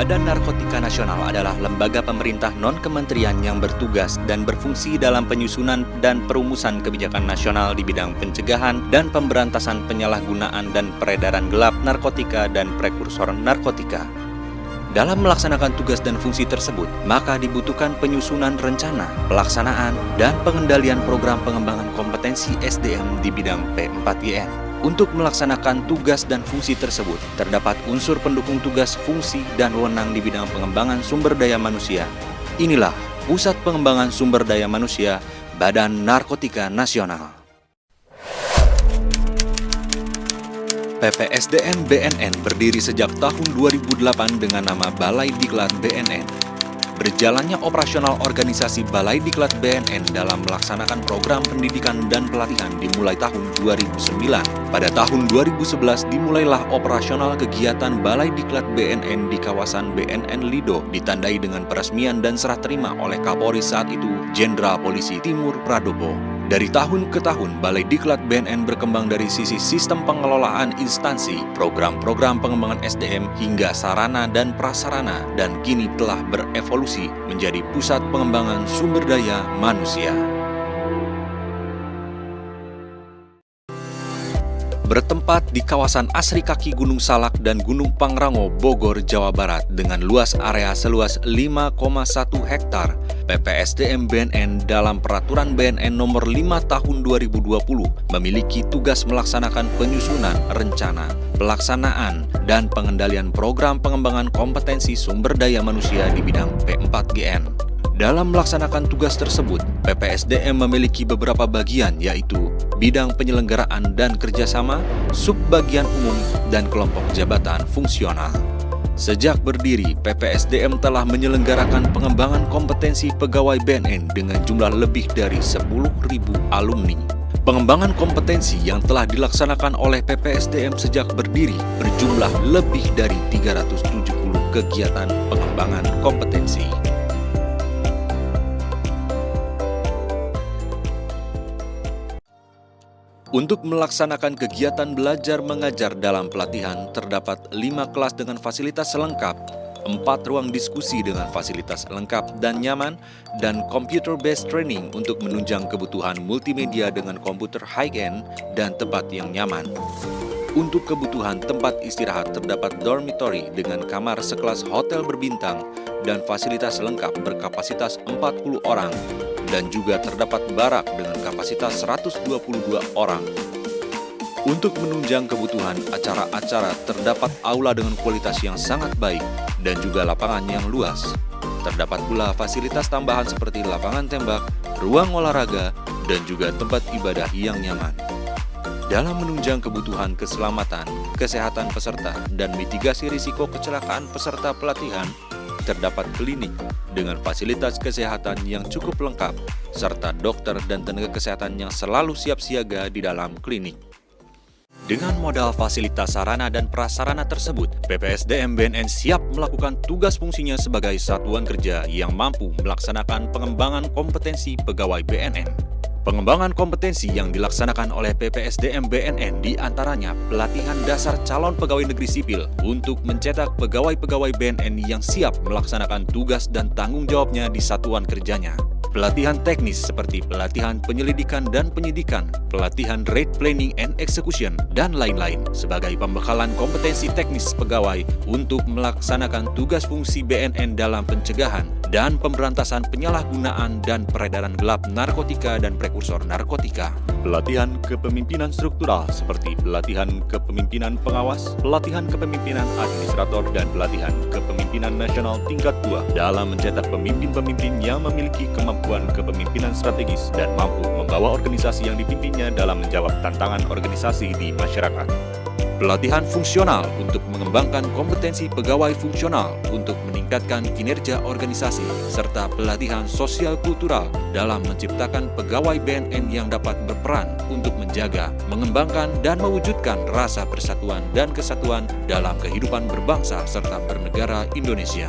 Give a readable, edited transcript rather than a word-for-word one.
Badan Narkotika Nasional adalah lembaga pemerintah non-kementerian yang bertugas dan berfungsi dalam penyusunan dan perumusan kebijakan nasional di bidang pencegahan dan pemberantasan penyalahgunaan dan peredaran gelap narkotika dan prekursor narkotika. Dalam melaksanakan tugas dan fungsi tersebut, maka dibutuhkan penyusunan rencana, pelaksanaan, dan pengendalian program pengembangan kompetensi SDM di bidang P4GN. Untuk melaksanakan tugas dan fungsi tersebut, terdapat unsur pendukung tugas, fungsi, dan wewenang di bidang pengembangan sumber daya manusia. Inilah Pusat Pengembangan Sumber Daya Manusia Badan Narkotika Nasional. PPSDM BNN berdiri sejak tahun 2008 dengan nama Balai Diklat BNN. Berjalannya operasional organisasi Balai Diklat BNN dalam melaksanakan program pendidikan dan pelatihan dimulai tahun 2009. Pada tahun 2011 dimulailah operasional kegiatan Balai Diklat BNN di kawasan BNN Lido, ditandai dengan peresmian dan serah terima oleh Kapolri saat itu, Jenderal Polisi Timur Pradopo. Dari tahun ke tahun, Balai Diklat BNN berkembang dari sisi sistem pengelolaan instansi, program-program pengembangan SDM, hingga sarana dan prasarana, dan kini telah berevolusi menjadi pusat pengembangan sumber daya manusia. Bertempat di kawasan Asri Kaki Gunung Salak dan Gunung Pangrango, Bogor, Jawa Barat dengan luas area seluas 5,1 hektar, PPSDM BNN dalam Peraturan BNN Nomor 5 Tahun 2020 memiliki tugas melaksanakan penyusunan, rencana, pelaksanaan, dan pengendalian program pengembangan kompetensi sumber daya manusia di bidang P4GN. Dalam melaksanakan tugas tersebut, PPSDM memiliki beberapa bagian, yaitu bidang penyelenggaraan dan kerjasama, subbagian umum, dan kelompok jabatan fungsional. Sejak berdiri, PPSDM telah menyelenggarakan pengembangan kompetensi pegawai BNN dengan jumlah lebih dari 10.000 alumni. Pengembangan kompetensi yang telah dilaksanakan oleh PPSDM sejak berdiri berjumlah lebih dari 370 kegiatan pengembangan kompetensi. Untuk melaksanakan kegiatan belajar mengajar dalam pelatihan, terdapat 5 kelas dengan fasilitas lengkap, 4 ruang diskusi dengan fasilitas lengkap dan nyaman, dan computer-based training untuk menunjang kebutuhan multimedia dengan komputer high-end dan tempat yang nyaman. Untuk kebutuhan tempat istirahat terdapat dormitory dengan kamar sekelas hotel berbintang dan fasilitas lengkap berkapasitas 40 orang, dan juga terdapat barak dengan kapasitas 122 orang. Untuk menunjang kebutuhan acara-acara, terdapat aula dengan kualitas yang sangat baik dan juga lapangan yang luas. Terdapat pula fasilitas tambahan seperti lapangan tembak, ruang olahraga, dan juga tempat ibadah yang nyaman. Dalam menunjang kebutuhan keselamatan, kesehatan peserta, dan mitigasi risiko kecelakaan peserta pelatihan, terdapat klinik dengan fasilitas kesehatan yang cukup lengkap, serta dokter dan tenaga kesehatan yang selalu siap siaga di dalam klinik. Dengan modal fasilitas sarana dan prasarana tersebut, PPSDM BNN siap melakukan tugas fungsinya sebagai satuan kerja yang mampu melaksanakan pengembangan kompetensi pegawai BNN. Pengembangan kompetensi yang dilaksanakan oleh PPSDM BNN diantaranya pelatihan dasar calon pegawai negeri sipil untuk mencetak pegawai-pegawai BNN yang siap melaksanakan tugas dan tanggung jawabnya di satuan kerjanya. Pelatihan teknis seperti pelatihan penyelidikan dan penyidikan, pelatihan rate planning and execution, dan lain-lain sebagai pembekalan kompetensi teknis pegawai untuk melaksanakan tugas fungsi BNN dalam pencegahan dan pemberantasan penyalahgunaan dan peredaran gelap narkotika dan prekursor narkotika. Pelatihan kepemimpinan struktural seperti pelatihan kepemimpinan pengawas, pelatihan kepemimpinan administrator, dan pelatihan kepemimpinan nasional tingkat 2 dalam mencetak pemimpin-pemimpin yang memiliki kemampuan kepemimpinan strategis dan mampu membawa organisasi yang dipimpinnya dalam menjawab tantangan organisasi di masyarakat. Pelatihan fungsional untuk mengembangkan kompetensi pegawai fungsional untuk meningkatkan kinerja organisasi, serta pelatihan sosial kultural dalam menciptakan pegawai BNN yang dapat berperan untuk menjaga, mengembangkan, dan mewujudkan rasa persatuan dan kesatuan dalam kehidupan berbangsa serta bernegara Indonesia.